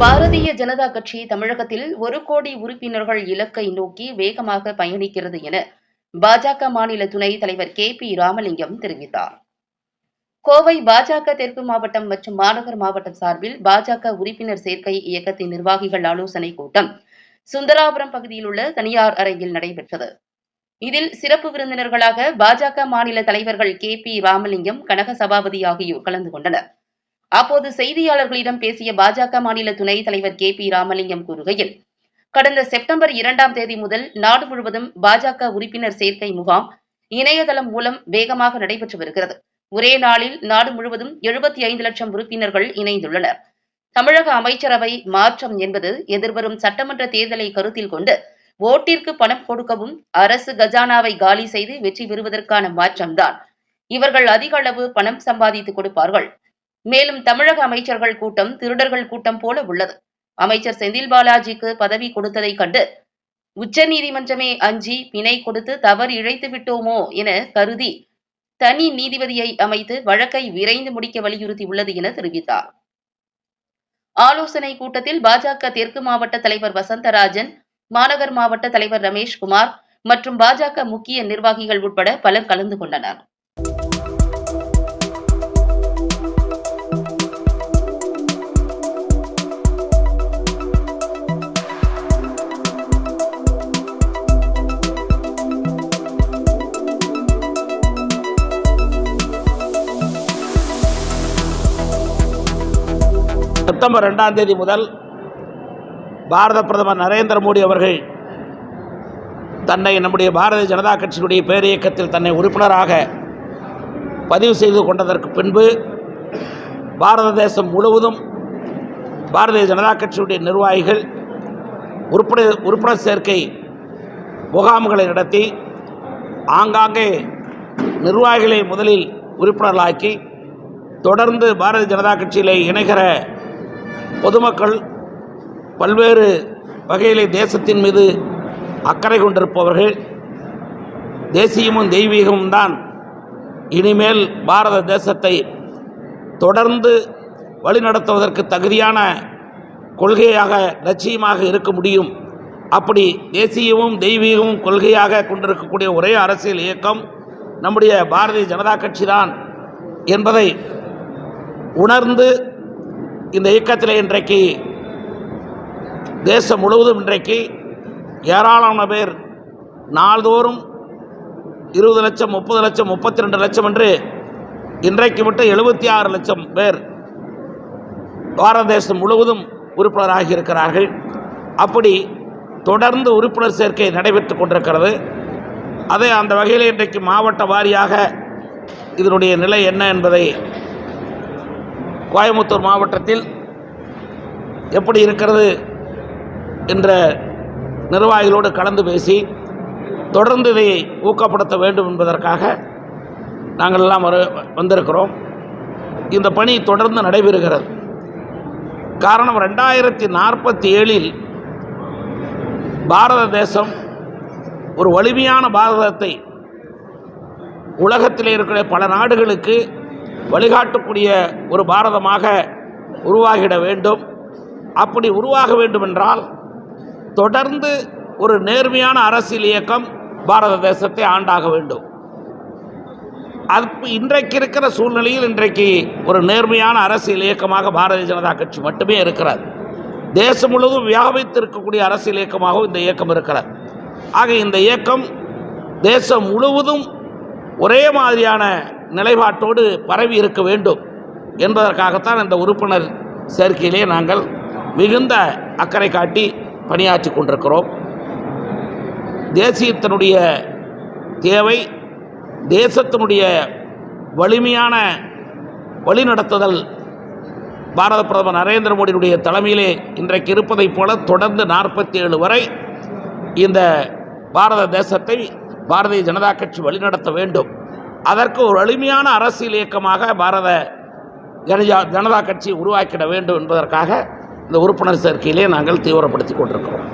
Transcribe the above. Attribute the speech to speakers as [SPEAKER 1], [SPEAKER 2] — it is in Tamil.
[SPEAKER 1] பாரதிய ஜனதா கட்சி தமிழகத்தில் 1 கோடி உறுப்பினர்கள் இலக்கை நோக்கி வேகமாக பயணிக்கிறது என பாஜக மாநில துணைத் தலைவர் பி ராமலிங்கம் தெரிவித்தார். கோவை பாஜக தெற்கு மாவட்டம் மற்றும் மாநகர் மாவட்டம் சார்பில் பாஜக உறுப்பினர் சேர்க்கை இயக்கத்தின் நிர்வாகிகள் ஆலோசனைக் கூட்டம் சுந்தராபுரம் பகுதியில் உள்ள தனியார் அரங்கில் நடைபெற்றது. இதில் சிறப்பு விருந்தினர்களாக பாஜக மாநில தலைவர்கள் பி ராமலிங்கம், கனக சபாபதி ஆகியோர் கலந்து கொண்டனர். அப்போது செய்தியாளர்களிடம் பேசிய பாஜக மாநில துணைத் தலைவர் பி ராமலிங்கம் கூறுகையில், கடந்த செப்டம்பர் 2ஆம் தேதி முதல் நாடு முழுவதும் பாஜக உறுப்பினர் சேர்க்கை முகாம் இணையதளம் மூலம் வேகமாக நடைபெற்று வருகிறது. ஒரே நாளில் நாடு முழுவதும் 75 லட்சம் உறுப்பினர்கள் இணைந்துள்ளனர். தமிழக அமைச்சரவை மாற்றம் என்பது எதிர்வரும் சட்டமன்ற தேர்தலை கருத்தில் கொண்டு ஓட்டிற்கு பணம் கொடுக்கவும் அரசு கஜானாவை காலி செய்து வெற்றி பெறுவதற்கான மாற்றம்தான். இவர்கள் அதிக அளவு பணம் சம்பாதித்து கொடுப்பார்கள். மேலும் தமிழக அமைச்சர்கள் கூட்டம் திருடர்கள் கூட்டம் போல உள்ளது. அமைச்சர் செந்தில் பாலாஜிக்கு பதவி கொடுத்ததை கண்டு உச்சநீதிமன்றமே அஞ்சி பிணை கொடுத்து தவறு இழைத்து விட்டோமோ என கருதி தனி நீதிபதியை அமைத்து வழக்கை விரைந்து முடிக்க வலியுறுத்தியுள்ளது என தெரிவித்தார். ஆலோசனை கூட்டத்தில் பாஜக தெற்கு மாவட்ட தலைவர் வசந்தராஜன், மாநகர் மாவட்ட தலைவர் ரமேஷ்குமார் மற்றும் பாஜக முக்கிய நிர்வாகிகள் உட்பட பலர் கலந்து கொண்டனர்.
[SPEAKER 2] செப்டம்பர் 2ஆம் தேதி முதல் பாரத பிரதமர் நரேந்திர மோடி அவர்கள் தன்னை நம்முடைய பாரதிய ஜனதா கட்சியினுடைய பேரியக்கத்தில் தன்னை உறுப்பினராக பதிவு செய்து கொண்டதற்கு பின்பு பாரத தேசம் முழுவதும் பாரதிய ஜனதா கட்சியுடைய நிர்வாகிகள் உறுப்பினர் சேர்க்கை முகாம்களை நடத்தி ஆங்காங்கே நிர்வாகிகளை முதலில் உறுப்பினர்களாக்கி தொடர்ந்து பாரதிய ஜனதா கட்சியிலே இணைகிற பொதுமக்கள் பல்வேறு வகையிலே தேசத்தின் மீது அக்கறை கொண்டிருப்பவர்கள் தேசியமும் தெய்வீகமும் தான் இனிமேல் பாரத தேசத்தை தொடர்ந்து வழிநடத்துவதற்கு தகுதியான கொள்கையாக லட்சியமாக இருக்க முடியும். அப்படி தேசியமும் தெய்வீகமும் கொள்கையாக கொண்டிருக்கக்கூடிய ஒரே அரசியல் இயக்கம் நம்முடைய பாரதிய ஜனதா கட்சி தான் என்பதை உணர்ந்து இந்த இயக்கத்தில் இன்றைக்கு தேசம் முழுவதும் இன்றைக்கு ஏராளமான பேர் நாள்தோறும் 20 லட்சம், 30 லட்சம், 32 லட்சம் என்று இன்றைக்கு மட்டும் 76 லட்சம் பேர் பாரத தேசம் முழுவதும் உறுப்பினராகி இருக்கிறார்கள். அப்படி தொடர்ந்து உறுப்பினர் சேர்க்கை நடைபெற்று கொண்டிருக்கிறது. அதே அந்த வகையில் இன்றைக்கு மாவட்ட வாரியாக இதனுடைய நிலை என்ன என்பதை கோயம்புத்தூர் மாவட்டத்தில் எப்படி இருக்கிறது என்ற நிர்வாகிகளோடு கலந்து பேசி தொடர்ந்து இதை ஊக்கப்படுத்த வேண்டும் என்பதற்காக நாங்கள் எல்லாம் வந்திருக்கிறோம். இந்த பணி தொடர்ந்து நடைபெறுகிறது. காரணம் 2047 பாரத தேசம் ஒரு வலிமையான பாரதத்தை உலகத்தில் இருக்கிற பல நாடுகளுக்கு வழிகாட்டக்கூடிய ஒரு பாரதமாக உருவாகிட வேண்டும். அப்படி உருவாக வேண்டுமென்றால் தொடர்ந்து ஒரு நேர்மையான அரசியல் இயக்கம் பாரத தேசத்தை ஆண்டாக வேண்டும். அது இன்றைக்கு இருக்கிற சூழ்நிலையில் இன்றைக்கு ஒரு நேர்மையான அரசியல் இயக்கமாக பாரதிய ஜனதா கட்சி மட்டுமே இருக்கிறது. தேசம் முழுவதும் வியாபித்திருக்கக்கூடிய அரசியல் இயக்கமாகவும் இந்த இயக்கம் இருக்கிறது. ஆக இந்த இயக்கம் தேசம் முழுவதும் ஒரே மாதிரியான நிலைப்பாட்டோடு பரவி இருக்க வேண்டும் என்பதற்காகத்தான் இந்த உறுப்பினர் சேர்க்கையிலே நாங்கள் மிகுந்த அக்கறை காட்டி பணியாற்றி கொண்டிருக்கிறோம். தேசியத்தினுடைய தேவை, தேசத்தினுடைய வலிமையான வழிநடத்துதல் பாரத பிரதமர் நரேந்திர மோடியுடைய தலைமையிலே இன்றைக்கு இருப்பதைப் போல தொடர்ந்து 47 வரை இந்த பாரத தேசத்தை பாரதிய ஜனதா கட்சி வழிநடத்த வேண்டும். அதற்கு ஒரு வலிமையான அரசியல் இயக்கமாக பாரத ஜனதா கட்சி உருவாக்கிட வேண்டும் என்பதற்காக இந்த உறுப்பினர் சேர்க்கையிலே நாங்கள் தீவிரப்படுத்தி கொண்டிருக்கிறோம்.